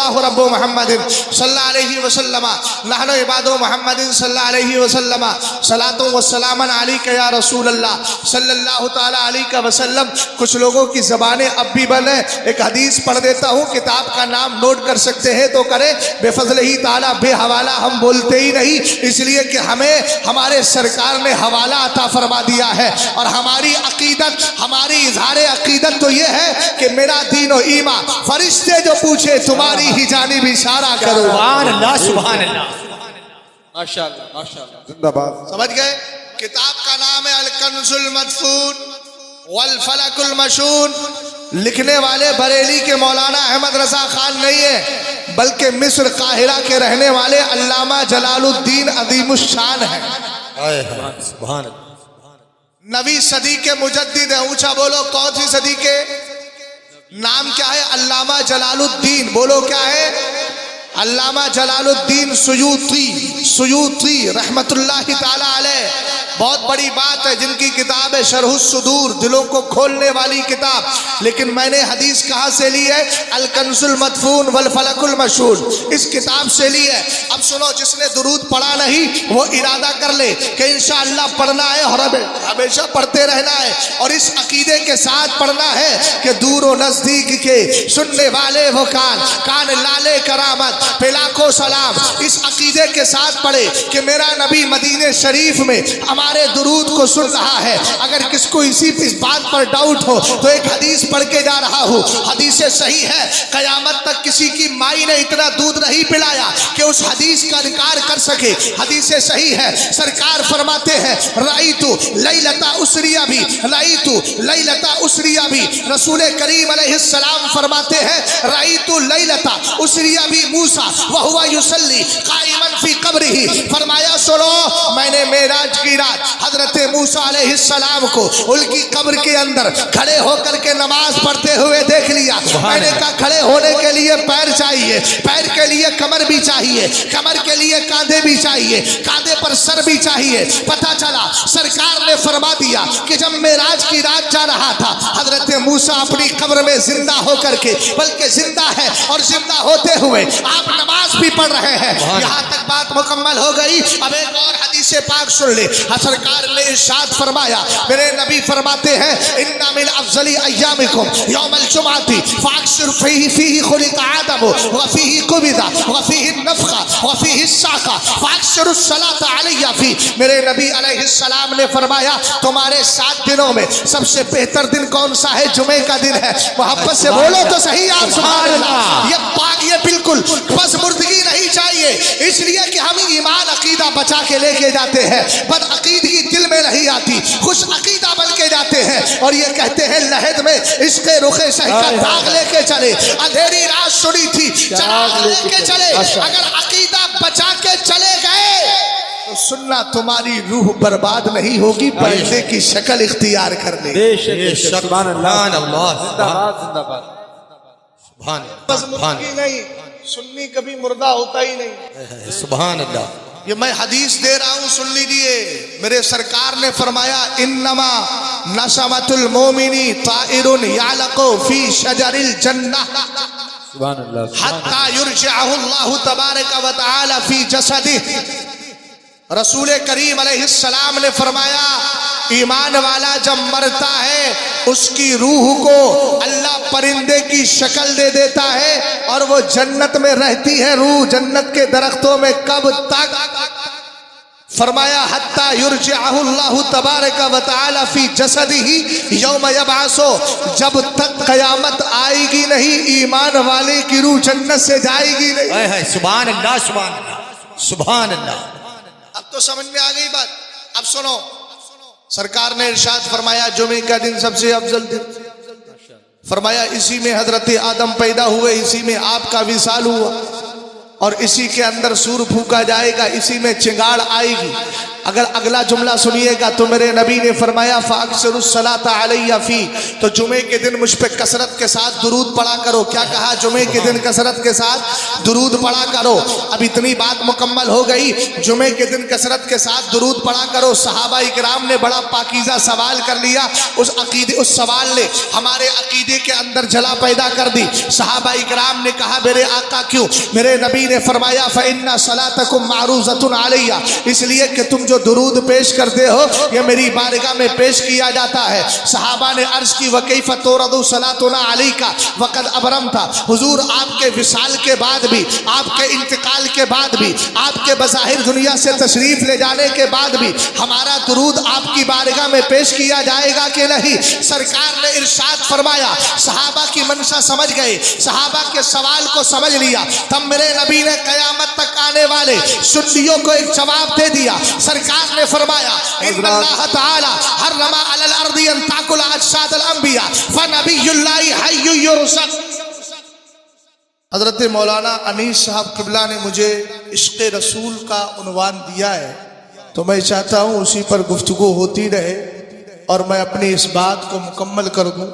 اللہ رب محمد صلی اللہ علیہ وسلم نحن عباد محمد صلی اللہ علیہ وسلم صلاۃ و سلام علیک یا رسول اللہ صلی اللہ تعالی علیہ وسلم. کچھ لوگوں کی زبانیں اب بھی بند ہیں. ایک حدیث پڑھ دیتا ہوں, کتاب کا نام نوٹ کر سکتے ہیں تو کریں. بے فضل ہی تعالی بے حوالہ ہم بولتے ہی نہیں, اس لیے کہ ہمیں ہمارے سرکار نے حوالہ عطا فرما دیا ہے. اور ہماری عقیدت, ہماری اظہار عقیدت تو یہ ہے کہ میرا دین و ایمان, فرشتے جو پوچھے تمہاری ہی جانب اشارہ کرو. سبحان اللہ سبحان اللہ ماشاءاللہ ماشاءاللہ. زندہ باد. سمجھ گئے؟ کتاب کا نام ہے الکنز المدفون والفلک المشون. لکھنے والے بریلی کے مولانا احمد رضا خان نہیں ہے, بلکہ مصر قاہرہ کے رہنے والے علامہ جلال الدین عظیم الشان ہیں. سبحان اللہ. نویں صدی کے مجدد ہیں. اونچا بولو, کون سی صدی کے؟ نام کیا ہے؟ علامہ جلال الدین. بولو کیا ہے؟ علامہ جلال الدین سیوطی رحمت اللہ تعالی علیہ. بہت بڑی بات ہے. جن کی کتاب ہے شرح الصدور, دلوں کو کھولنے والی کتاب. لیکن میں نے حدیث کہاں سے لی ہے؟ الکنز المدفون والفلک المشون, اس کتاب سے لی ہے. اب سنو, جس نے درود پڑھا نہیں وہ ارادہ کر لے کہ انشاءاللہ پڑھنا ہے اور ہمیشہ پڑھتے رہنا ہے, اور اس عقیدے کے ساتھ پڑھنا ہے کہ دور و نزدیک کے سننے والے وہ کان لالے کرامت پہ لاکھوں سلام. اس عقیدے کے ساتھ پڑھے کہ میرا نبی مدینہ شریف میں ہمارے درود کو سن رہا ہے. اگر کس کو اس بات پر ڈاؤٹ ہو تو ایک حدیث پڑھ کے جا رہا ہوں. حدیث صحیح ہے, قیامت تک کسی کی مائی نے اتنا دودھ نہیں پلایا کہ اس حدیث کا انکار کر سکے. حدیث صحیح ہے. سرکار فرماتے ہیں رأیتو لیلتا اسریہ بھی, رأیتو لیلتا اسریہ بھی. رسول کریم علیہ السلام فرماتے ہیں رأیتو لیلتا اسریہ بھی موسیٰ وہو یصلی قائما فی قبرہ. فرمایا سنو, میں نے معراج کی رات حضرت موسیٰ علیہ السلام کو ان کی قبر کے اندر کھڑے ہو کر کے نماز پڑھتے ہوئے دیکھ لیا. میں نے کہا کھڑے ہونے کے لیے پیر چاہیے, پیر کے لیے کمر بھی چاہیے, کمر کے لیے کاندھے بھی چاہیے, کاندھے پر سر بھی چاہیے. پتہ چلا سرکار نے فرما دیا کہ جب معراج کی رات جا رہا تھا حضرت موسیٰ اپنی قبر میں زندہ ہو کر کے, بلکہ زندہ ہے اور زندہ ہوتے ہوئے آپ نماز بھی پڑھ رہے ہیں. یہاں تک بات مکمل ہو گئی. اب ایک اور حدیث پاک سن لے. سرکار نے ارشاد فرمایا, میرے نبی فرماتے ہیں ان من افضل ایامکم یوم الجمعہ فاکثر فیہ خلق آدم وفیہ قبض وفیہ النفخ وفیہ الساقہ فاکثر الصلاۃ علی فیہ. میرے نبی علیہ السلام نے فرمایا تمہارے 7 دنوں میں سب سے بہتر دن کون سا ہے؟ جمعے کا دن ہے. محبت سے بولو تو صحیح آپ سبحان اللہ. یہ پاک, یہ بالکل بس مردگی نہیں چاہیے, اس لیے کہ ہم ایمان عقیدہ بچا کے لے کے جاتے ہیں, بد عقیدگی دل میں نہیں آتی, خوش عقیدہ بن کے جاتے ہیں. اور یہ کہتے ہیں لحد میں عشق رخ شہ کا داغ لے کے چلے, اندھیری رات سنی تھی چراغ لے کے چلے. اگر عقیدہ بچا کے چلے گئے تو سننا تمہاری روح برباد نہیں ہوگی, پرندے کی شکل اختیار کر لے. سبحان اللہ زندہ باد. بس مردگی نہیں, سنی کبھی مردہ ہوتا ہی نہیں. سبحان اللہ. یہ میں حدیث دے رہا ہوں, سن لیجئے. میرے سرکار نے فرمایا انما نسمۃ المومنی طائر یعلق فی شجر الجنہ سبحان اللہ. حتی یرجعہ اللہ تبارک و تعالی فی جسدہ. رسول کریم علیہ السلام نے فرمایا ایمان والا جب مرتا ہے اس کی روح کو اللہ پرندے کی شکل دے دیتا ہے اور وہ جنت میں رہتی ہے. روح جنت کے درختوں میں کب تک؟ فرمایا حتی یرجعہ اللہ تبارک و تعالی فی جسدہ یوم یبعثو, جب تک قیامت آئے گی نہیں ایمان والے کی روح جنت سے جائے گی نہیں. سبحان اللہ سبحان اللہ سبحان اللہ. اب تو سمجھ میں آ گئی بات. اب سنو, سرکار نے ارشاد فرمایا جمعے کا دن سب سے افضل دن. فرمایا اسی میں حضرت آدم پیدا ہوئے, اسی میں آپ کا وصال ہوا, اور اسی کے اندر سور پھونکا جائے گا, اسی میں چنگاڑ آئے گی. اگر اگلا جملہ سنیے گا تو میرے نبی نے فرمایا فَأَكْثِرُوا الصَّلَاةَ عَلَيَّ فِي، تو جمعے کے دن مجھ پہ کثرت کے ساتھ درود پڑھا کرو. کیا کہا؟ جمعے کے دن کثرت کے ساتھ درود پڑھا کرو. اب اتنی بات مکمل ہو گئی. جمعے کے دن کثرت کے ساتھ درود پڑھا کرو. صحابہ اکرام نے بڑا پاکیزہ سوال کر لیا. اس سوال نے ہمارے عقیدے کے اندر جلا پیدا کر دی. صحابہ اکرام نے کہا میرے آقا کیوں؟ میرے نبی نے فرمایا فَإِنَّ صَلَاتَكُمْ مَعْرُوضَةٌ عَلَيَّ، اس لیے کہ تم جو درود پیش کرتے ہو یہ میری بارگاہ میں پیش کیا جاتا ہے. صحابہ نے عرض کی وَكَيْفَ تُرَدُ صَلَاتُنَا عَلَيْكَ وَقَدْ أَبْرَمْتَ، حضور آپ کے وصال کے بعد بھی، آپ کے انتقال کے بعد بھی، آپ کے بظاہر دنیا سے تشریف لے جانے کے بعد بھی ہمارا درود آپ کی بارگاہ میں پیش کیا جائے گا کہ نہیں؟ سرکار نے ارشاد فرمایا. صحابہ کی منشا سمجھ گئے، صحابہ کے سوال کو سمجھ لیا. تب میرے نبی نے قیامت تک آنے والے سنیوں کو ایک جواب دے دیا. سرکار نے فرمایا ان اللہ تعالی حرم علی الارض ان تاکل اجساد الانبیاء فنبی اللہ حی یرزق. حضرت مولانا انیس صاحب قبلہ نے مجھے عشق رسول کا عنوان دیا ہے، تو میں چاہتا ہوں اسی پر گفتگو ہوتی رہے اور میں اپنی اس بات کو مکمل کر دوں،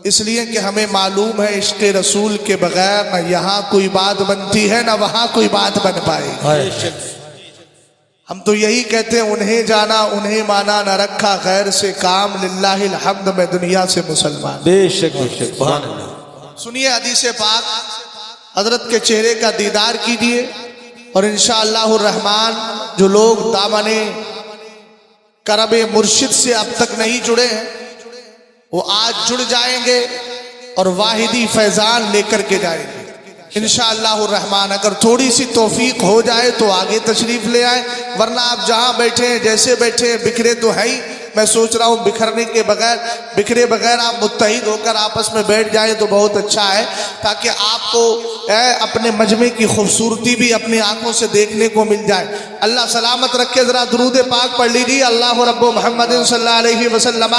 اس لیے کہ ہمیں معلوم ہے عشق رسول کے بغیر نہ یہاں کوئی بات بنتی ہے نہ وہاں کوئی بات بن پائے گی. ہم تو یہی کہتے ہیں انہیں جانا انہیں مانا نہ رکھا غیر سے کام، للہ الحمد میں دنیا سے مسلمان. بے شک بے شک. سبحان اللہ. سنیے حدیث پاک، حضرت کے چہرے کا دیدار کیجئے اور انشاءاللہ الرحمن جو لوگ دامن کرب مرشد سے اب تک نہیں جڑے ہیں وہ آج جڑ جائیں گے اور واحدی فیضان لے کر کے جائیں گے انشاءاللہ الرحمن. اگر تھوڑی سی توفیق ہو جائے تو آگے تشریف لے آئیں، ورنہ آپ جہاں بیٹھے ہیں جیسے بیٹھے ہیں بکھرے تو ہے ہی. میں سوچ رہا ہوں بکھرنے کے بغیر، بکھرے بغیر آپ متحد ہو کر آپس میں بیٹھ جائیں تو بہت اچھا ہے، تاکہ آپ کو اپنے مجمع کی خوبصورتی بھی اپنی آنکھوں سے دیکھنے کو مل جائے. اللہ سلامت رکھے. ذرا درود پاک پڑھ لیجیے. اللہ رب محمد صلی اللہ علیہ وسلم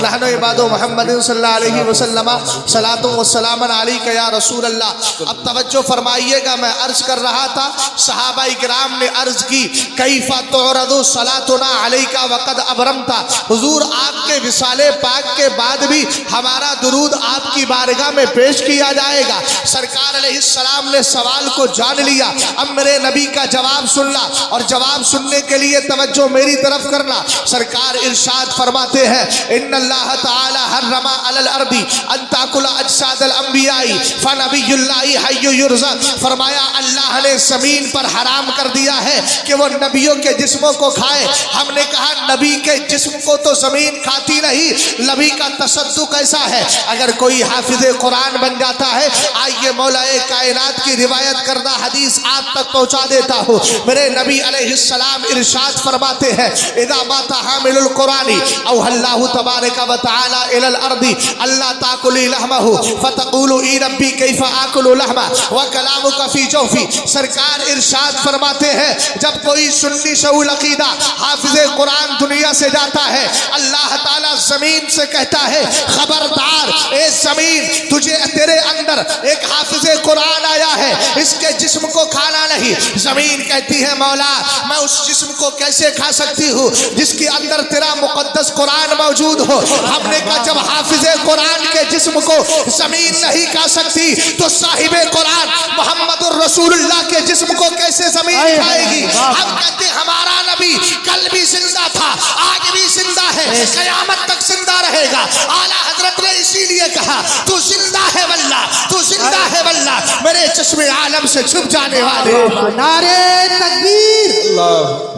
نحن عباد محمد صلی اللہ علیہ وسلم صلاۃ و سلام علیک یا رسول اللہ. اب توجہ فرمائیے گا، میں عرض کر رہا تھا صحابہ اکرام نے عرض کی کیف تعرض صلاتنا علیک وقد ابرمت، حضور آپ کے وصال پاک کے بعد بھی ہمارا درود آپ کی بارگاہ میں پیش کیا جائے گا. سرکار علیہ السلام نے سوال کو جان لیا. اب میرے نبی کا جواب سننا، اور جواب سننے کے لیے توجہ میری طرف کرنا. سرکار ارشاد فرماتے ہیں ان اللہ تعالی حرم علی الارض ان تاکل اجساد الانبیاء فنبی اللہ حی یرزق. فرمایا اللہ نے زمین پر حرام کر دیا ہے کہ وہ نبیوں کے جسموں کو کھائے. ہم نے کہا نبی کے جسم کو تو زمین کھاتی نہیں، نبی کا تصدق ایسا ہے. اگر کوئی حافظ قرآن بن جاتا ہے، آئیے مولا کائنات کی روایت کردہ حدیث آپ تک پہنچا دیتا ہوں. میرے نبی علیہ السلام ارشاد فرماتے ہیں اذا مات حامل القرآن اوحى اللہ تبارک و تعالی الی الارض اللہ تاکلی لحمہ فتقول ای ربی کیف آکل لحمہ وکلامک فی جوفی. سرکار ارشاد فرماتے ہیں جب کوئی سنی شعول عقیدہ حافظ قرآن دنیا سے جاتا ہے، اللہ تعالیٰ زمین سے کہتا ہے خبردار اے زمین، تجھے تیرے اندر ایک حافظ قرآن آیا ہے، اس کے جسم کو کھانا نہیں. زمین کہتی ہے مولا میں اس جسم کو کیسے کھا سکتی ہوں جس کے اندر تیرا مقدس قرآن موجود ہو. ہم نے کہا جب حافظ قرآن کے جسم کو زمین نہیں کھا سکتی تو صاحب قرآن محمد الرسول اللہ کے جسم کو کیسے زمین کھائے گی؟ ہم کہتے ہیں ہمارا نبی کل بھی زندہ تھا، آج بھی زندہ ہے، قیامت تک زندہ رہے گا. اعلیٰ حضرت نے اسی لیے کہا تو زندہ ہے واللہ، تو زندہ ہے واللہ، میرے چشم عالم سے چھپ جانے والے. نعرے تکبیر،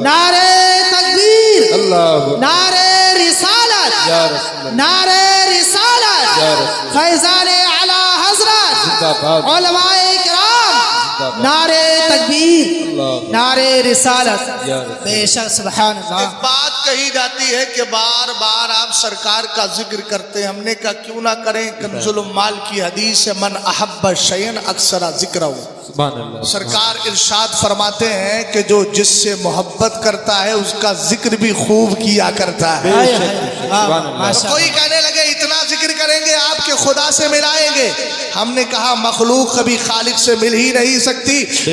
نعرے تکبیر، نعرے رسالت، نعرے رسالت، فیضان اعلی حضرت، علماء کرام، نعرے تکبیر، نعرے رسالت. بے شک سبحان اللہ. ایک بات کہی جاتی ہے کہ بار بار آپ سرکار کا ذکر کرتے ہیں، ہم نے کہا کیوں نہ کریں. کنز المال کی حدیث ہے من احب شیئن اکثر ذکرہ. سرکار ارشاد فرماتے ہیں کہ جو جس سے محبت کرتا ہے اس کا ذکر بھی خوب کیا کرتا ہے. کوئی کہنے لگے اتنا ذکر کریں گے آپ کے خدا سے ملائیں گے. ہم نے کہا مخلوق کبھی خالق سے مل ہی نہیں سکتی،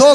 2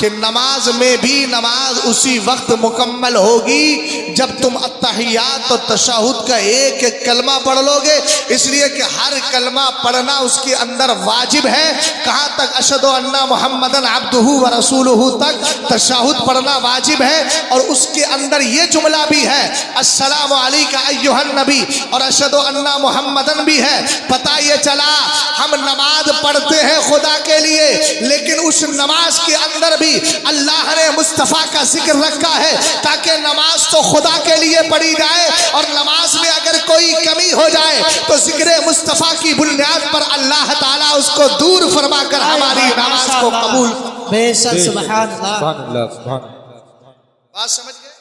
کہ نماز میں بھی نماز اسی وقت مکمل ہوگی جب تم التحیات اور تشہد کا ایک ایک کلمہ پڑھ لو گے، اس لیے کہ ہر کلمہ پڑھنا اس کے اندر واجب ہے۔ کہاں تک اشہد ان محمدن عبدہ و رسولہ تک تشہد پڑھنا واجب ہے، اور اس کے اندر یہ جملہ بھی ہے السلام علیک ایھا النبی، اور اشہد ان محمدن بھی ہے۔ پتہ یہ چلا ہم نماز پڑھتے ہیں خدا کے لیے، لیکن اس نماز کے اندر بھی اللہ نے مصطفیٰ کا ذکر رکھا ہے، تاکہ نماز تو خدا کے لیے پڑھی جائے، اور نماز میں اگر کوئی کمی ہو جائے تو ذکر مصطفیٰ کی بنیاد پر اللہ تعالیٰ اس کو دور فرما کر ہماری نماز کو قبول۔ بے شک سبحان اللہ۔ سبحان اللہ سبحان اللہ۔ بات سمجھ گئے؟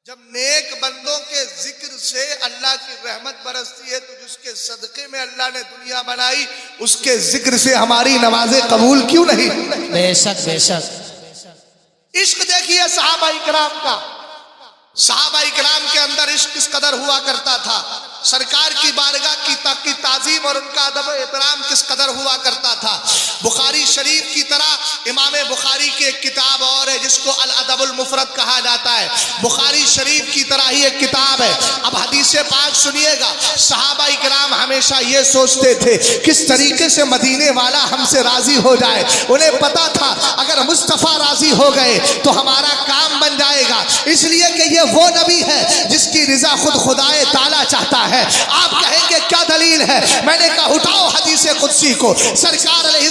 جب نیک بندوں کے ذکر سے اللہ کی رحمت برستی ہے تو جس کے صدقے میں اللہ نے دنیا بنائی اس کے ذکر سے ہماری نمازیں قبول کیوں نہیں؟ بے شک بے شک۔ عشق دیکھیے صحابہ اکرام کا، صحابہ اکرام کے اندر عشق کس قدر ہوا کرتا تھا، سرکار کی بارگاہ کی تعظیم اور ان کا ادب و احترام کس قدر ہوا کرتا تھا۔ بخاری شریف کی طرح امام بخاری کی ایک کتاب اور ہے جس کو الادب المفرد کہا جاتا ہے، بخاری شریف کی طرح ہی ایک کتاب ہے۔ اب حدیث پاک سنیے گا، صحابہ اکرام ہمیشہ یہ سوچتے تھے کس طریقے سے مدینے والا ہم سے راضی ہو جائے، انہیں پتا تھا اگر مصطفیٰ راضی ہو گئے تو ہمارا کام بن جائے گا، اس لیے کہ یہ وہ نبی ہے جس کی رضا خود خدائے تعالیٰ چاہتا ہے۔ آپ کہیں گے کیا دلیل ہے؟ میں نے کہا اٹھاؤ حدیث قدسی کو، سرکار علیہ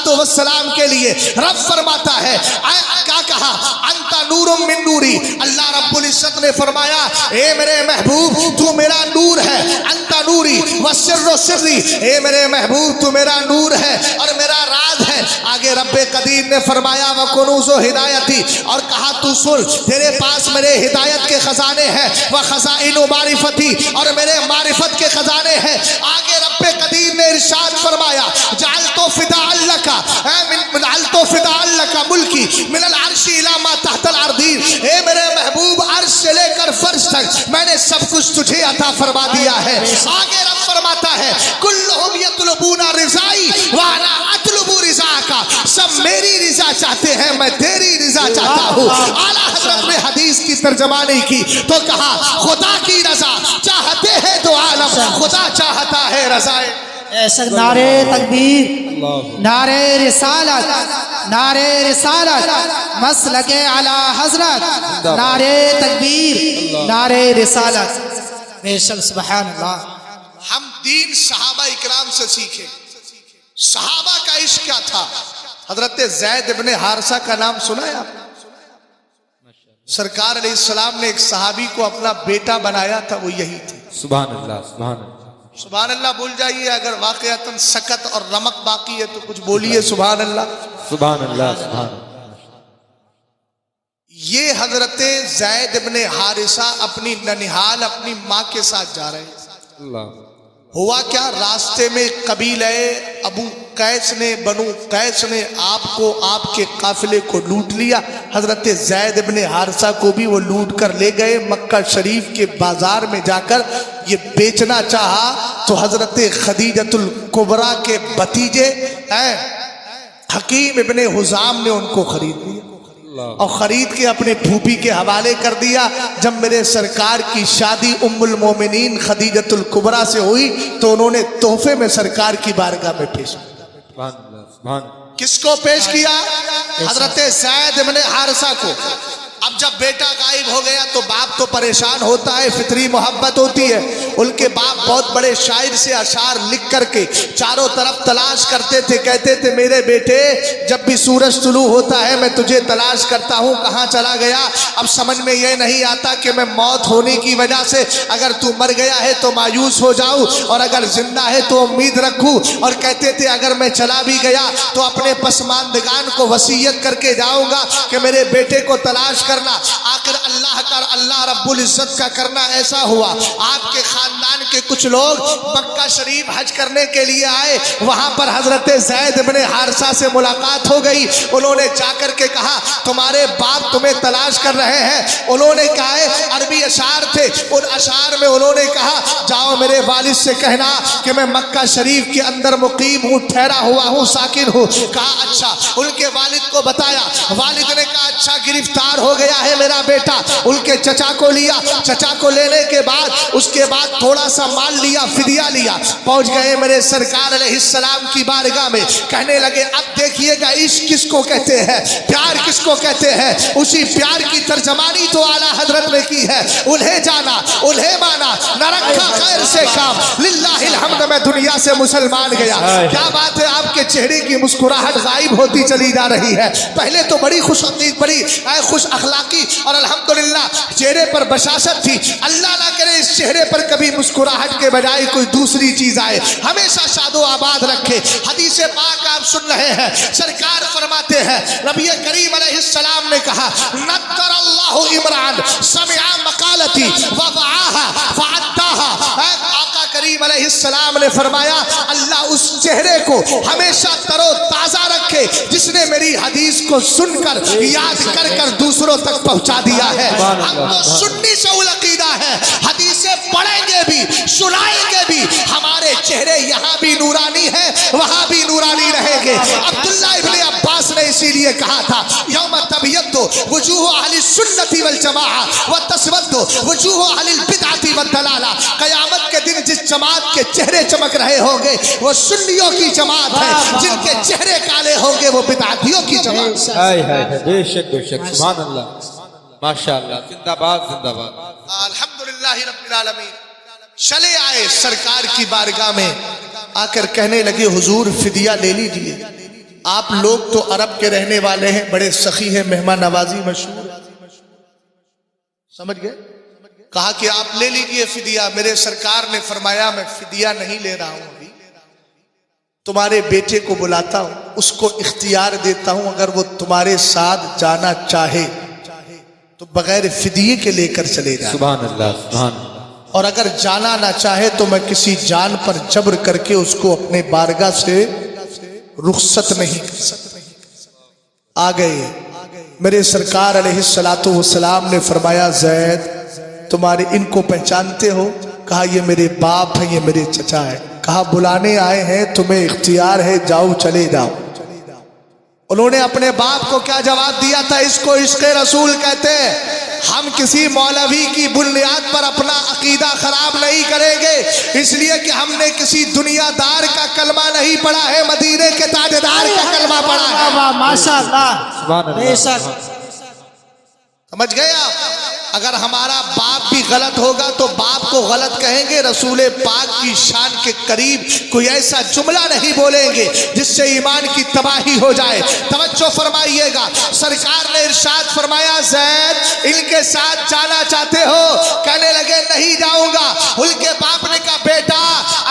السلام کے لیے رب فرماتا ہے، کیا کہا؟ انت نور من نوری، اللہ رب العزت نے فرمایا اے میرے محبوب تو میرا نور ہے، انت نوری وسر سری، اے میرے محبوب تو میرا نور ہے اور میرا راز ہے۔ آگے رب قدیر نے فرمایا وکنوز و ہدایتی، اور کہا تو سن تیرے پاس میرے ہدایت کے خزانے ہیں، وخزائن و معرفتی، اور میرے معرفت کے خزانے ہیں۔ آگے رب قدیر نے ارشاد فرمایا جعلتو فداء لک، جعلتو فداء لک ملکی من العرش الی ما تحت الارضین، اے میرے محبوب عرش سے لے کر فرش تک میں نے سب کچھ تجھے عطا فرما دیا ہے۔ آگے رب فرماتا ہے کلہم یطلبون رضائی وانا اطلب رضاک، سب میری رضا چاہتے ہیں میں تیری رضا چاہتا ہوں۔ اعلیٰ حضرت نے حدیث کی ترجمہ نہیں کی تو کہا خدا کی رضا چاہتے ہیں تو عالم خدا چاہتا ہے رضائے۔ ایسا نعرے تکبیر، نعرے رسالت، نعرے رسالت، مسلک اعلی حضرت، نعرے تکبیر، نعرے رسالت۔ بے شک سبحان اللہ۔ ہم دین صحابہ اکرام سے سیکھیں۔ صحابہ کا عشق کیا تھا؟ حضرت زید ابن حارثہ کا نام سنا ہے آپ؟ سرکار علیہ السلام نے ایک صحابی کو اپنا بیٹا بنایا تھا، وہ یہی تھے۔ سبحان اللہ سبحان اللہ۔ سبحان اللہ بول جائیے، اگر واقعتاً سکت اور رمق باقی ہے تو کچھ بولیے سبحان اللہ۔ سبحان اللہ سبحان اللہ۔ یہ حضرت زید ابن حارثہ اپنی ننیحال اپنی ماں کے ساتھ جا رہے ہیں۔ اللہ۔ ہوا کیا، راستے میں قبیلہ ابو قیس نے، بنو قیس نے آپ کو، آپ کے قافلے کو لوٹ لیا۔ حضرت زید ابن حارثہ کو بھی وہ لوٹ کر لے گئے۔ مکہ شریف کے بازار میں جا کر یہ بیچنا چاہا تو حضرت خدیجۃ الکبریٰ کے بھتیجے حکیم ابن حزام نے ان کو خرید لیا اور خرید کے اپنے پھوپھی کے حوالے کر دیا۔ جب میرے سرکار کی شادی ام المومنین خدیجۃ الکبریٰ سے ہوئی تو انہوں نے تحفے میں سرکار کی بارگاہ میں پیش کیا۔ سبحان اللہ سبحان اللہ۔ کس کو پیش کیا؟ حضرت زید ابن حارثہ کو۔ اب جب بیٹا غائب ہو گیا تو باپ تو پریشان ہوتا ہے، فطری محبت ہوتی ہے۔ ان کے باپ بہت بڑے شاعر سے اشعار لکھ کر کے چاروں طرف تلاش کرتے تھے، کہتے تھے میرے بیٹے جب بھی سورج طلوع ہوتا ہے میں تجھے تلاش کرتا ہوں، کہاں چلا گیا؟ اب سمجھ میں یہ نہیں آتا کہ میں موت ہونے کی وجہ سے اگر تو مر گیا ہے تو مایوس ہو جاؤں اور اگر زندہ ہے تو امید رکھوں، اور کہتے تھے اگر میں چلا بھی گیا تو اپنے پسماندگان کو وصیت کر کے جاؤں گا کہ میرے بیٹے کو تلاش کر کرنا. آخر اللہ کا اللہ رب العزت کا کرنا ایسا ہوا آپ کے خاندان کے کچھ لوگ مکہ شریف حج کرنے کے لیے آئے. وہاں پر حضرت زید بن حارثہ سے ملاقات ہو گئی. انہوں نے جا کر کے کہا تمہارے باپ تمہیں تلاش کر رہے ہیں. انہوں نے کہا ہے عربی اشعار تھے, ان اشعار میں انہوں نے کہا جاؤ میرے والد سے کہنا کہ میں مکہ شریف کے اندر مقیم ہوں, ٹھہرا ہوا ہوں, ساکن ہوں. کہا اچھا. ان کے والد کو بتایا. والد نے کہا اچھا گرفتار ہو گیا ہے میرا بیٹا. ان کے چچا کو لیا. چچا کو لینے کے بعد اس کے بعد تھوڑا سا مال لیا, فدیہ لیا. پہنچ گئے میرے سرکار علیہ السلام کی بارگاہ میں. کہنے لگے اب دیکھیے گا عشق کس کو کہتے ہیں, پیار کس کو کہتے ہیں. اسی پیار کی ترجمانی تو اعلیٰ حضرت نے کی ہے. انہیں جانا, انہیں مانا, نہ رکھا خیر سے کام. للہ الحمد میں دنیا سے مسلمان گیا. کیا بات ہے, آپ کے چہرے کی مسکراہٹ غائب ہوتی چلی جا رہی ہے. پہلے تو بڑی خوش اخلاقی اور الحمدللہ چہرے پر بشاشت تھی. اللہ نہ کرے اس چہرے پر کبھی مسکراہٹ کے بجائے کوئی دوسری چیز آئے. ہمیشہ شاد و آباد رکھے. حدیث پاک آپ سن رہے ہیں, سرکار فرماتے ہیں نبی کریم علیہ السلام نے کہا نذر اللہ عمران سمع مقالتی ووعاها فعداها. آقا کریم علیہ السلام نے فرمایا اللہ اس چہرے کو ہمیشہ تر و تازہ رکھے جس نے میری حدیث کو سن کر یاد کر کر دوسروں تک پہنچا دیا ہے. ہم تو سنی شعول عقیدہ ہے, حدیثیں پڑھیں گے بھی سنائیں گے بھی. ہمارے چہرے یہاں بھی نورانی ہیں وہاں بھی نورانی رہیں گے. عبداللہ ابن عباس نے اسی لیے کہا تھا یوم تبیض وجوہ اہل السنت والجماعہ وتسود وجوہ اہل البدعۃ والضلالہ. قیامت کے دن جس جماعت کے چہرے چمک رہے ہوں گے وہ سنیوں کی جماعت ہے, جن کے چہرے کالے ہوں گے وہ بدعتیوں کی جماعت. بے شک بے شک. سبحان اللہ, ماشاء اللہ, زندہ باد زندہ باد. الحمدللہ رب العالمین. چلے آئے سرکار کی بارگاہ میں, آ کر کہنے لگے حضور فدیہ لے لیجئے. آپ لوگ تو عرب کے رہنے والے ہیں, بڑے سخی ہیں, مہمان نوازی مشہور ہے, سمجھ گئے. کہا کہ آپ لے لیجئے فدیہ. میرے سرکار نے فرمایا میں فدیہ نہیں لے رہا ہوں, ابھی تمہارے بیٹے کو بلاتا ہوں, اس کو اختیار دیتا ہوں, اگر وہ تمہارے ساتھ جانا چاہے تو بغیر فدیے کے لے کر چلے جائے. سبحان اللہ, سبحان اللہ. اور اگر جانا نہ چاہے تو میں کسی جان پر جبر کر کے اس کو اپنے بارگاہ سے رخصت نہیں کر سکتا. آ گئے میرے سرکار علیہ الصلوۃ والسلام نے فرمایا زید تمہارے ان کو پہچانتے ہو؟ کہا یہ میرے باپ ہیں, یہ میرے چچا ہے. کہا بلانے آئے ہیں, تمہیں اختیار ہے, جاؤ چلے جاؤ. انہوں نے اپنے باپ کو کیا جواب دیا تھا؟ اس کو عشق رسول کہتے ہیں. ہم کسی مولوی کی بنیاد پر اپنا عقیدہ خراب نہیں کریں گے, اس لیے کہ ہم نے کسی دنیا دار کا کلمہ نہیں پڑھا ہے, مدینے کے تاجدار کا کلمہ پڑھا ہے. ماشاء اللہ, سبحان اللہ. بے شک. سمجھ گئے آپ؟ اگر ہمارا باپ بھی غلط ہوگا تو باپ کو غلط کہیں گے. رسول پاک کی شان کے قریب کوئی ایسا جملہ نہیں بولیں گے جس سے ایمان کی تباہی ہو جائے. توجہ فرمائیے گا, سرکار نے ارشاد فرمایا زید ان کے ساتھ جانا چاہتے ہو؟ کہنے لگے نہیں جاؤں گا. ان کے باپ نے کہا بیٹا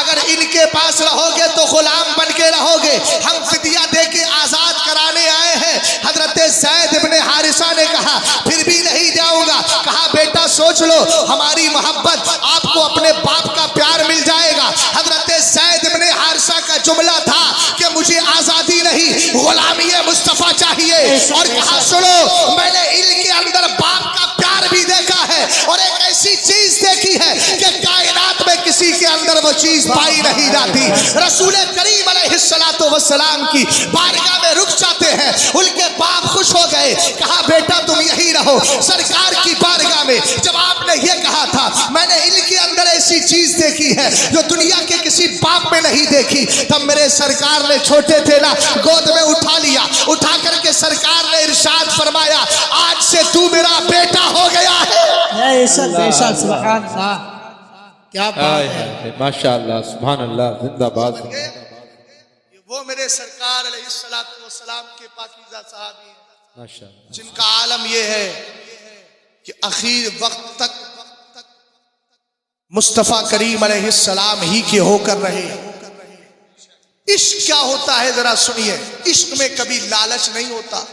اگر ان کے پاس رہو گے تو غلام بن کے رہو گے, ہم فدیہ دے کے آزاد کرانے آئے ہیں. حضرت زید بن حارثہ نے کہا پھر بھی نہیں جاؤں گا. کہا بیٹا سوچ لو, ہماری محبت آپ کو اپنے باپ کا پیار مل جائے گا. حضرت زید بن حارثہ کا جملہ تھا کہ مجھے آزادی نہیں غلامی مصطفیٰ چاہیے. اور کہا سنو میں نے ان کے اندر باپ کا پیار بھی دیکھا ہے اور ایک ایسی چیز دیکھی ہے کہ کائنات میں کسی کے اندر وہ چیز پائی نہیں جاتی. رسول کریم علیہ السلام کی بارگاہ میں رک جاتے ہیں. ان کے باپ خوش ہو گئے, کہا بیٹا تم یہی رہو. سرکار کی بارگاہ میں جب آپ نے یہ کہا تھا میں نے ان کے اندر ایسی چیز دیکھی ہے جو دنیا کے کسی باپ میں نہیں دیکھی, تب میرے سرکار نے چھوٹے تھے نا گود میں اٹھا لیا. اٹھا کر کے سرکار نے ارشاد فرمایا آج سے تو میرا بیٹا ہو گیا ہے. بے شک بے شک. سبحان اللہ, کیا بات ہے. ماشاء اللہ, سبحان اللہ, زندہ باد. وہ میرے سرکار علیہ السلام کے پاکیزہ صحابی ہیں ماشاء اللہ, جن کا عالم یہ ہے کہ اخیر وقت تک مصطفیٰ کریم علیہ السلام ہی کے ہو کر رہے. عشق کیا ہوتا ہے ذرا سنیے. عشق میں کبھی لالچ نہیں ہوتا,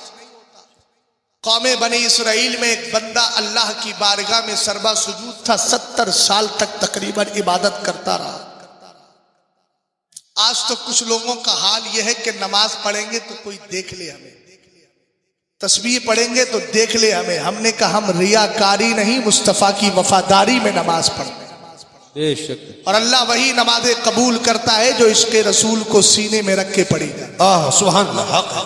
قوم بنی اسرائیل میں ایک بندہ اللہ کی بارگاہ میں سربا سجود تھا، 70 سال تک تقریباً عبادت کرتا رہا۔ آج تو کچھ لوگوں کا حال یہ ہے کہ نماز پڑھیں گے تو کوئی دیکھ لے ہمیں، تسبیح پڑھیں گے تو دیکھ لے ہمیں۔ ہم نے کہا ہم ریاکاری نہیں، مصطفیٰ کی وفاداری میں نماز پڑھیں، بے شک اور اللہ وہی نمازیں قبول کرتا ہے جو عشق رسول کو سینے میں رکھ کے پڑھی جائے۔ سبحان اللہ حق ہے۔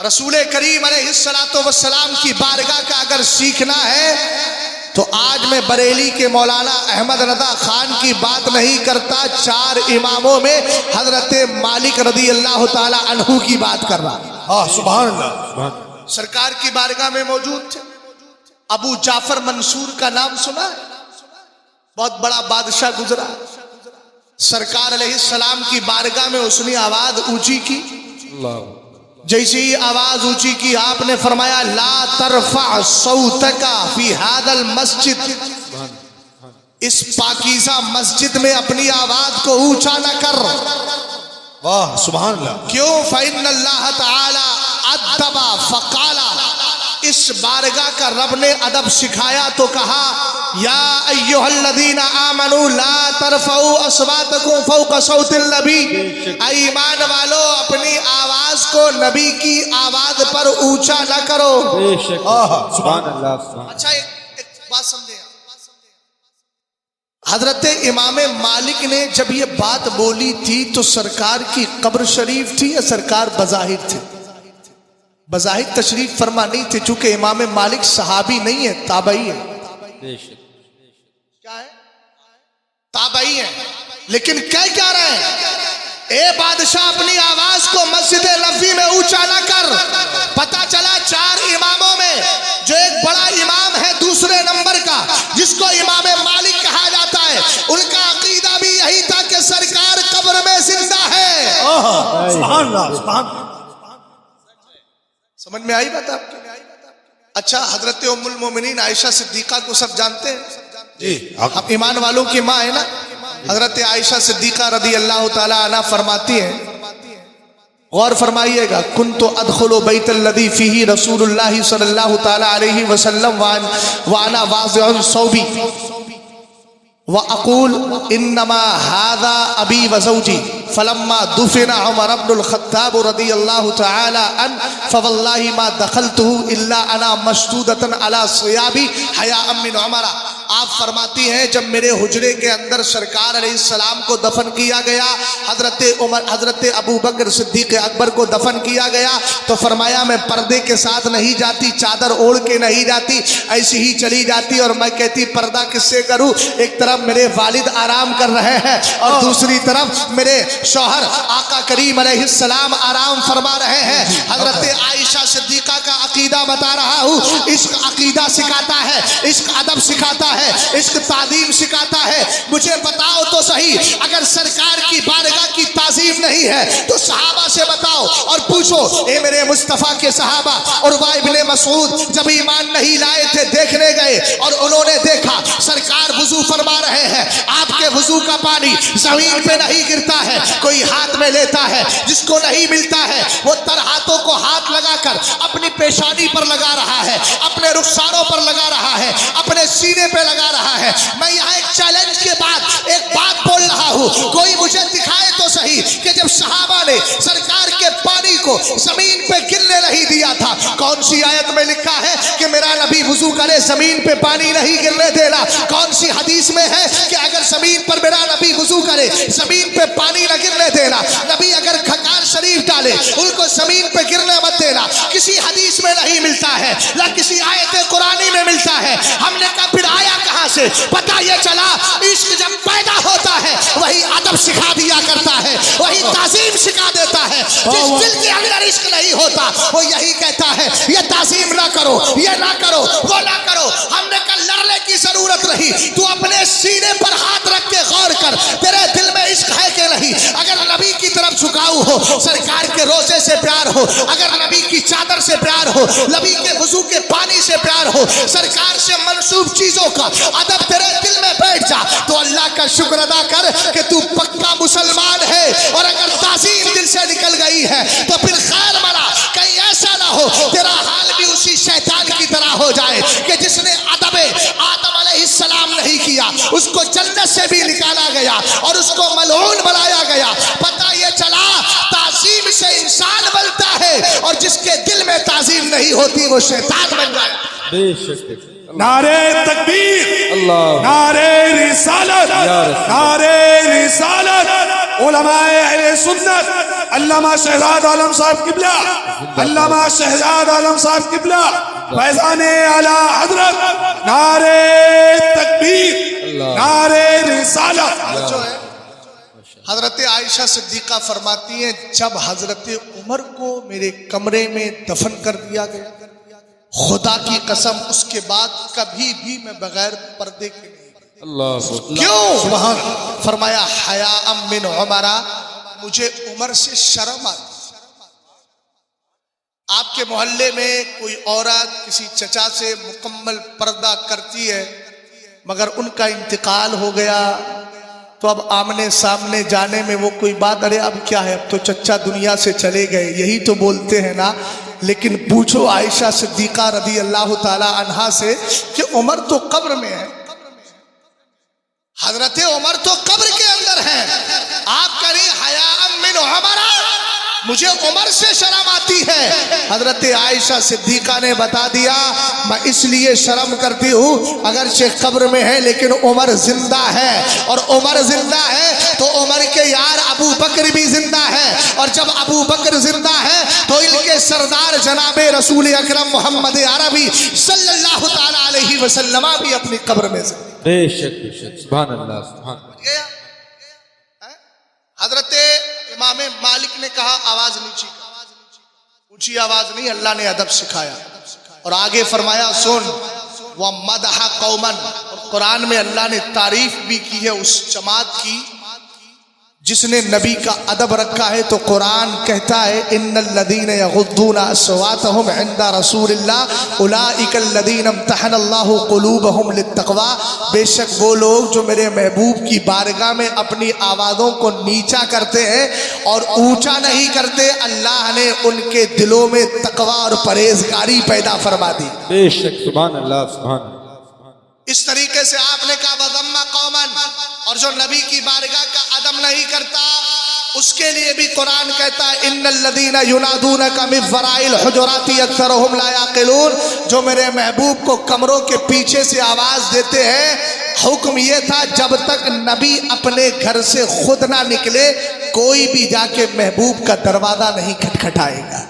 رسول کریم علیہ السلام کی بارگاہ کا اگر سیکھنا ہے تو آج میں بریلی کے مولانا احمد رضا خان کی بات نہیں کرتا، 4 اماموں میں حضرت مالک رضی اللہ تعالی عنہ کی بات کر رہا۔ سبحان اللہ۔ سرکار کی بارگاہ میں موجود تھے۔ ابو جعفر منصور کا نام سنا ہے؟ بہت بڑا بادشاہ گزرا، سرکار علیہ السلام کی بارگاہ میں اس نے آواز اونچی کی۔ اللہ جیسی ہی آواز اونچی کی آپ نے فرمایا لا ترفع صوتک فی ھذا المسجد، اس پاکیزہ مسجد میں اپنی آواز کو اونچا نہ کر۔ واہ سبحان اللہ۔ کیوں؟ فإن اللہ تعالی ادب فقال، اس بارگاہ کا رب نے ادب سکھایا تو کہا یا ایھا الذین آمنوا لا ترفعوا اصواتکم فوق صوت النبی، اے ایمان والو اپنی آواز کو نبی کی آواز پر اونچا نہ کرو۔ بے شک سبحان اللہ سبحان۔ اچھا ایک بات سمجھے، حضرت امام مالک نے جب یہ بات بولی تھی تو سرکار کی قبر شریف تھی یا سرکار بظاہر تھے؟ بظاہر تشریف فرما نہیں تھے، چونکہ امام مالک صحابی نہیں ہے، تابعی ہے۔ بے شک کیا ہے؟ تابعی ہیں، لیکن کیا رہے ہیں؟ اے بادشاہ اپنی آواز کو مسجد نبوی میں اونچا نہ کر۔ پتہ چلا 4 اماموں میں جو ایک بڑا امام ہے دوسرے نمبر کا، جس کو امام مالک کہا جاتا ہے، ان کا عقیدہ بھی یہی تھا کہ سرکار قبر میں زندہ ہے۔ سبحان اللہ سبحان اللہ۔ سمجھ میں آئی بات آپ کی؟ اچھا حضرت ام المومنین عائشہ صدیقہ کو سب جانتے ہیں جی ہم ایمان والوں کی ماں ہے نا؟ حضرت عائشہ صدیقہ رضی اللہ تعالی عنہ فرماتی ہیں، غور فرمائیے گا، کنت ادخل بیت الذی فیہ رسول اللہ صلی اللہ تعالی علیہ وسلم وانا واضع ثوبی وأقول إنما هذا أبي وزوجي فلما دفن عمر بن الخطاب رضي الله تعالى عنه فوالله ما دخلته إلا أنا مشدودة على صيابي حياء من عمر۔ آپ فرماتی ہیں جب میرے حجرے کے اندر سرکار علیہ السلام کو دفن کیا گیا، حضرت ابو بکر صدیق اکبر کو دفن کیا گیا، تو فرمایا میں پردے کے ساتھ نہیں جاتی، چادر اوڑھ کے نہیں جاتی، ایسی ہی چلی جاتی، اور میں کہتی پردہ کس سے کروں؟ ایک طرف میرے والد آرام کر رہے ہیں اور دوسری طرف میرے شوہر آقا کریم علیہ السلام آرام فرما رہے ہیں۔ حضرت عائشہ صدیقہ کا عقیدہ بتا رہا ہوں، عشق عقیدہ سکھاتا ہے، عشق ادب سکھاتا ہے، عشق تعظیم سکھاتا ہے۔ مجھے بتاؤ تو صحیح، اگر سرکار کی بارگاہ کی تعظیم نہیں ہے تو صحابہ سے بتاؤ اور پوچھو، اے میرے مصطفیٰ کے صحابہ، عروہ ابن مسعود جب ایمان نہیں لائے تھے دیکھنے گئے اور انہوں نے دیکھا سرکار وضو فرما رہے ہیں، آپ کے وضو کا پانی زمین پہ نہیں گرتا ہے، کوئی ہاتھ میں لیتا ہے، جس کو نہیں ملتا ہے وہ تر ہاتھوں کو ہاتھ لگا کر اپنی پیشانی پر لگا رہا ہے، اپنے رخساروں پر لگا رہا ہے، اپنے سینے پہ لگا رہا ہے۔ میں یہاں ایک چیلنج کے بعد ایک بات بول رہا ہوں، کوئی مجھے دکھائے تو صحیح کہ جب صحابہ نے سرکار کے پانی کو زمین پہ گرنے نہیں دیا تھا، کون سی آیت میں لکھا ہے کہ میرا نبی وضو کرے زمین پہ پانی نہیں گرنے دینا؟ کون سی حدیث میں ہے کہ اگر زمین پر میرا نبی وضو کرے زمین پہ پانی نہ گرنے دینا؟ نبی اگر کھکار شریف ڈالے ان کو زمین پہ گرنے مت دینا۔ کسی حدیث میں نہیں ملتا ہے، نہ کسی آیت قرآنی میں ملتا ہے۔ ہم نے کہا پھر آیا کہاں سے؟ پتہ یہ چلا عشق جب پیدا ہوتا ہے وہی ادب سکھا دیا کرتا ہے، وہی تعظیم سکھا دیتا ہے۔ جس دل کے اندر عشق نہیں ہوتا وہ یہی کہتا ہے یہ تعظیم نہ کرو، یہ نہ کرو، وہ نہ کرو۔ ہم نے کہا لڑنے کی ضرورت نہیں، تو اپنے سینے پر ہاتھ رکھ کے غور کر، تیرے دل میں عشق ہے کہ نہیں؟ اگر نبی کی طرف جھکاؤ ہو، سرکار کے روزے سے پیار ہو، اگر نبی کی چادر سے پیار ہو، نبی کے وضو کے پانی سے پیار ہو، سرکار سے منسوب چیزوں کا ادب تیرے دل میں بیٹھ جا، تو اللہ کا شکر ادا کر کہ تو پکا مسلمان ہے۔ اور اگر تعظیم دل سے نکل گئی ہے تو پھر خیر بنا، کہیں ایسا نہ ہو تیرا حال اس کو جنت سے بھی نکالا گیا اور اس کو ملعون بنایا گیا. پتہ یہ چلا تعظیم سے انسان بنتا ہے اور جس کے دل میں تعظیم نہیں ہوتی وہ شیطان بن جائے. بے شک نعرے تکبیر، اللہ، نعرے رسالت، نعرے رسالت. علماء اہل سنت علامہ شہزاد عالم صاحب قبلہ، علامہ شہزاد عالم صاحب قبلہ، فیضان اعلیٰ حضرت، نعرے تکبیر، نعرے رسالت. جو ہے حضرت عائشہ صدیقہ فرماتی ہیں جب حضرت عمر کو میرے کمرے میں دفن کر دیا گیا، خدا کی قسم اس کے بعد کبھی بھی میں بغیر پردے کے نہیں. اللہ، کیوں؟ سبحان فرمایا حیاء من عمرہ، مجھے عمر سے شرم آتی. آپ کے محلے میں کوئی عورت کسی چچا سے مکمل پردہ کرتی ہے مگر ان کا انتقال ہو گیا تو اب آمنے سامنے جانے میں وہ کوئی بات، ارے اب کیا ہے، اب تو چچا دنیا سے چلے گئے، یہی تو بولتے ہیں نا. لیکن پوچھو عائشہ صدیقہ رضی اللہ تعالی عنہا سے کہ عمر تو قبر میں ہے، حضرت عمر تو قبر کے اندر ہیں، آپ کریں حیاء من عمرہ، مجھے عمر سے شرم آتی ہے. حضرت عائشہ صدیقہ نے بتا دیا میں اس لیے شرم کرتی ہوں اگرچہ قبر میں ہے لیکن عمر زندہ ہے، اور عمر زندہ ہے تو عمر کے یار ابو بکر بھی زندہ ہے، اور جب ابو بکر زندہ ہے تو ان کے سردار جناب رسول اکرم محمد عربی صلی اللہ تعالی علیہ وسلم بھی اپنی قبر میں زندہ. بے شک بے شک، سبحان اللہ، سبحان اللہ. حضرت امام مالک نے کہا آواز نیچی کر، اونچی آواز نہیں، اللہ نے ادب سکھایا. اور آگے فرمایا سن وَمَدَحَ قَوْمًا، اور قرآن میں اللہ نے تعریف بھی کی ہے اس جماعت کی جس نے نبی کا ادب رکھا ہے. تو قرآن کہتا ہے ان الذین یغضون اصواتهم عند رسول اللہ اولئک الذین امتحن اللہ قلوبهم للتقوی، بے شک وہ لوگ جو میرے محبوب کی بارگاہ میں اپنی آوازوں کو نیچا کرتے ہیں اور اونچا نہیں کرتے، اللہ نے ان کے دلوں میں تقوی اور پرہیزگاری پیدا فرما دی. بے شک، سبحان اللہ، سبحان اللہ. اس طریقے سے آپ نے کہا وَذَمَّ قَوْمًا، اور جو نبی کی بارگاہ کا ادب نہیں کرتا اس کے لیے بھی قرآن کہتا ہے ان الذین ینادونک من وراء الحجرات اکثرهم لا یعقلون، جو میرے محبوب کو کمروں کے پیچھے سے آواز دیتے ہیں. حکم یہ تھا جب تک نبی اپنے گھر سے خود نہ نکلے کوئی بھی جا کے محبوب کا دروازہ نہیں کھٹکھٹائے گا.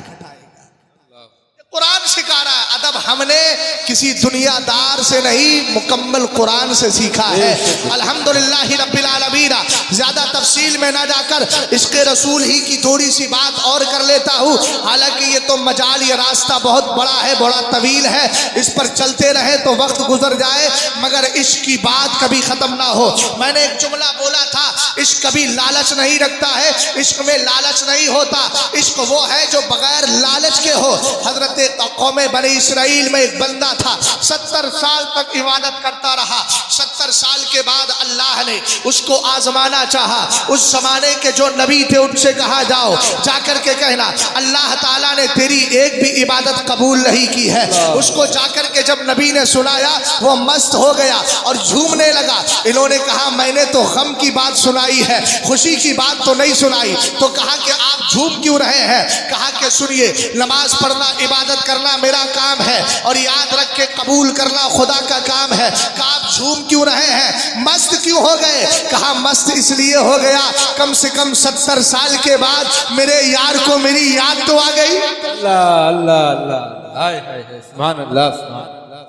قرآن سکھا رہا ہے ادب، ہم نے کسی دنیا دار سے نہیں مکمل قرآن سے سیکھا ہے. الحمدللہ رب العالمین. زیادہ تفصیل میں نہ جا کر عشق رسول ہی کی تھوڑی سی بات اور کر لیتا ہوں، حالانکہ یہ تو مجال، یہ راستہ بہت بڑا ہے، بڑا طویل ہے، اس پر چلتے رہے تو وقت گزر جائے مگر عشق کی بات کبھی ختم نہ ہو. میں نے ایک جملہ بولا تھا عشق کبھی لالچ نہیں رکھتا ہے، عشق میں لالچ نہیں ہوتا، عشق وہ ہے جو بغیر لالچ کے ہو. حضرت قوم بنی اسرائیل میں ایک بندہ تھا 70 سال تک عبادت کرتا رہا. 70 سال کے بعد اللہ نے اس کو آزمانا چاہا. اس زمانے کے جو نبی تھے ان سے کہا جاؤ جا کر کے کہنا اللہ تعالیٰ نے تیری ایک بھی عبادت قبول نہیں کی ہے. اس کو جا کر کے جب نبی نے سنایا وہ مست ہو گیا اور جھومنے لگا. انہوں نے کہا میں نے تو غم کی بات سنائی ہے، خوشی کی بات تو نہیں سنائی. تو کہا کہ آپ جھوم کیوں رہے ہیں؟ کہا کہ سنیے نماز پڑھنا عبادت کرنا میرا کام ہے اور یاد رکھ کے قبول کرنا خدا کا کام ہے. کہا آپ جھوم کیوں رہے ہیں، مست کیوں ہو گئے؟ کہا مست اس لیے ہو گیا کم سے کم 70 سال کے بعد میرے یار کو میری یاد تو آ گئی. اللہ اللہ اللہ، ہائے ہائے ہائے، سبحان اللہ، سبحان اللہ.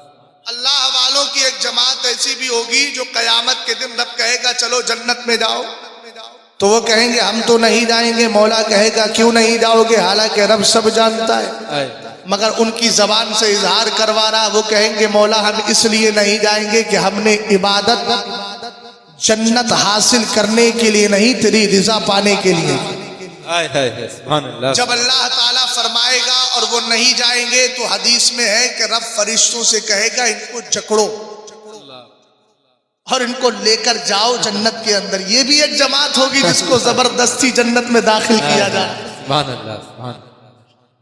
اللہ والوں کی ایک جماعت ایسی بھی ہوگی جو قیامت کے دن رب کہے گا چلو جنت میں جاؤ تو وہ کہیں گے ہم تو نہیں جائیں گے. مولا کہے گا کیوں نہیں جاؤ گے؟ حالانکہ رب سب جانتا ہے مگر ان کی زبان سے اظہار کروا رہا. وہ کہیں گے مولا ہم اس لیے نہیں جائیں گے کہ ہم نے عبادت جنت حاصل کرنے کے لیے نہیں، تیری رضا پانے کے لیے. سبحان اللہ. جب اللہ تعالیٰ فرمائے گا اور وہ نہیں جائیں گے تو حدیث میں ہے کہ رب فرشتوں سے کہے گا ان کو جکڑو اور ان کو لے کر جاؤ جنت کے اندر. یہ بھی ایک جماعت ہوگی جس کو زبردستی جنت میں داخل کیا جائے. سبحان اللہ، سبحان اللہ.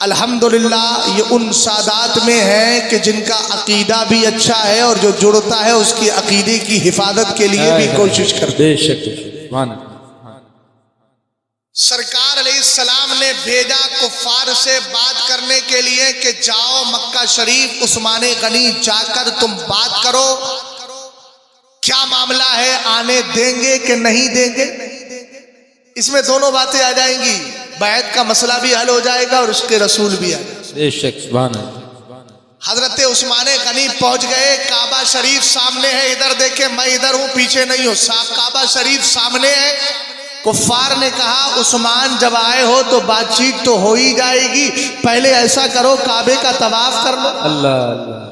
الحمدللہ یہ ان سادات میں ہے کہ جن کا عقیدہ بھی اچھا ہے اور جو جڑتا ہے اس کی عقیدے کی حفاظت کے لیے بھی کوشش کرتا ہے۔ بے شک سبحان اللہ۔ سرکار علیہ السلام نے بھیجا کفار سے بات کرنے کے لیے کہ جاؤ مکہ شریف عثمان غنی جا کر تم بات کرو، کیا معاملہ ہے، آنے دیں گے کہ نہیں دیں گے؟ اس میں دونوں باتیں آ جائیں گی، بیعت کا مسئلہ بھی حل ہو جائے گا اور اس کے رسول بھی آ جائے گا۔ بے شک سبحان اللہ۔ حضرت عثمان غنی پہنچ گئے، کعبہ شریف سامنے ہے، ادھر دیکھیں میں ادھر ہوں پیچھے نہیں ہوں، کعبہ شریف سامنے ہے۔ کفار نے کہا عثمان جب آئے ہو تو بات چیت تو ہو ہی جائے گی، پہلے ایسا کرو کعبے کا طواف کر لو۔ اللہ اللہ۔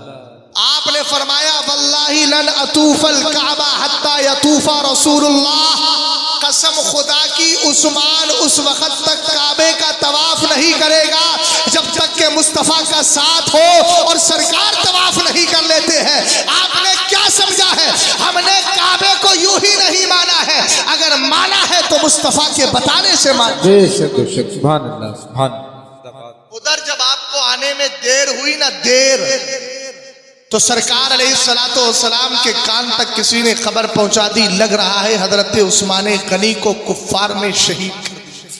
آپ نے فرمایا واللہ لن اطوف الکعبہ حتی یطوف رسول اللہ، قسم خدا کی عثمان اس وقت تک کعبے کا طواف نہیں کرے گا جب تک کہ مصطفیٰ کا ساتھ ہو اور سرکار طواف نہیں کر لیتے ہیں۔ آپ نے کیا سمجھا ہے؟ ہم نے کعبے کو یوں ہی نہیں مانا ہے، اگر مانا ہے تو مصطفیٰ کے بتانے سے مانا۔ بے شک سبحان اللہ سبحان اللہ۔ ادھر جب آپ کو آنے میں دیر ہوئی نا، دیر، تو سرکار علیہ السلام کے کان تک کسی نے خبر پہنچا دی، لگ رہا ہے حضرت عثمان غنی کو کفار نے شہید کر دیا۔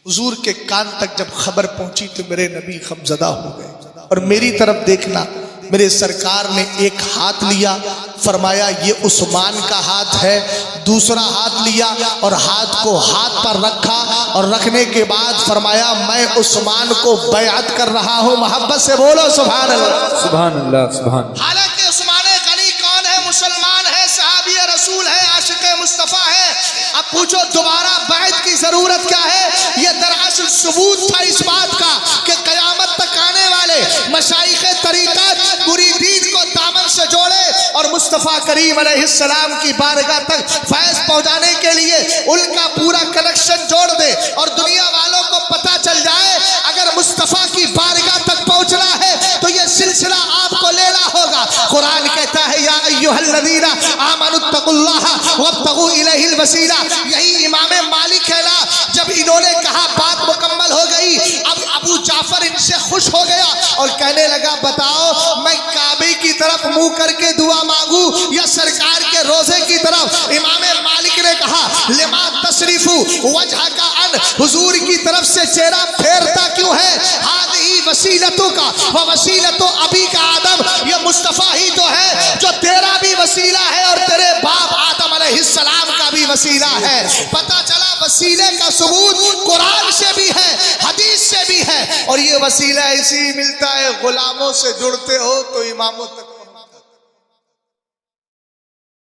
حضور کے کان تک جب خبر پہنچی تو میرے نبی غمزدہ ہو گئے، اور میری طرف دیکھنا، میرے سرکار نے ایک ہاتھ لیا، فرمایا یہ عثمان کا ہاتھ ہے، دوسرا ہاتھ لیا اور ہاتھ کو ہاتھ پر رکھا، اور رکھنے کے بعد فرمایا میں عثمان کو بیعت کر رہا ہوں۔ محبت سے بولو سبحان اللہ۔ سبحان اللہ سبحان اللہ۔ حالانکہ عثمان غنی کون ہے؟ مسلمان ہے، صحابی رسول ہے، عاشق مصطفیٰ ہے۔ اب پوچھو دوبارہ بیعت کی ضرورت کیا ہے؟ یہ دراصل ثبوت تھا اس بات کا کہ قیامت تک آنے والے مشائخ طریقت مریدین کو دامن سے جوڑے اور مصطفیٰ کریم علیہ السلام کی بارگاہ تک فیض پہنچانے کے لیے ان کا پورا کنیکشن جوڑ دے، اور دنیا والوں کو پتہ چل جائے اگر مصطفیٰ کی بارگاہ تک پہنچنا ہے تو یہ سلسلہ آپ کو لینا ہوگا۔ قرآن کہتا ہے یا ایھا الذین آمنوا اتقوا اللہ وابتغوا الیہ الوسیلہ، یہی امام مالک ہے نا، جب انہوں نے کہا بات مکمل ہو گئی، اب ابو جعفر ان سے خوش ہو گیا اور کہنے لگا بتاؤ میں کعبے کی طرف منہ کر کے دعا مانگوں یا سرکار کے روزے کی طرف؟ امام مالک نے کہا لما تصرف وجہک عن، حضور کی طرف سے چہرہ پھیرتا کیوں ہے؟ ہذہ وسیلتوں کا ووسیلۃ ابی کا آدم، یہ مصطفیٰ ہی تو ہے جو تیرا بھی وسیلہ ہے اور تیرے باپ آدم علیہ السلام کا بھی وسیلہ ہے۔ پتہ چلا وسیلے کا ثبوت قرآن سے بھی ہے، حدیث سے بھی ہے، اور یہ وسیلہ اسی ملتا ہے غلاموں سے جڑتے ہو تو اماموں تک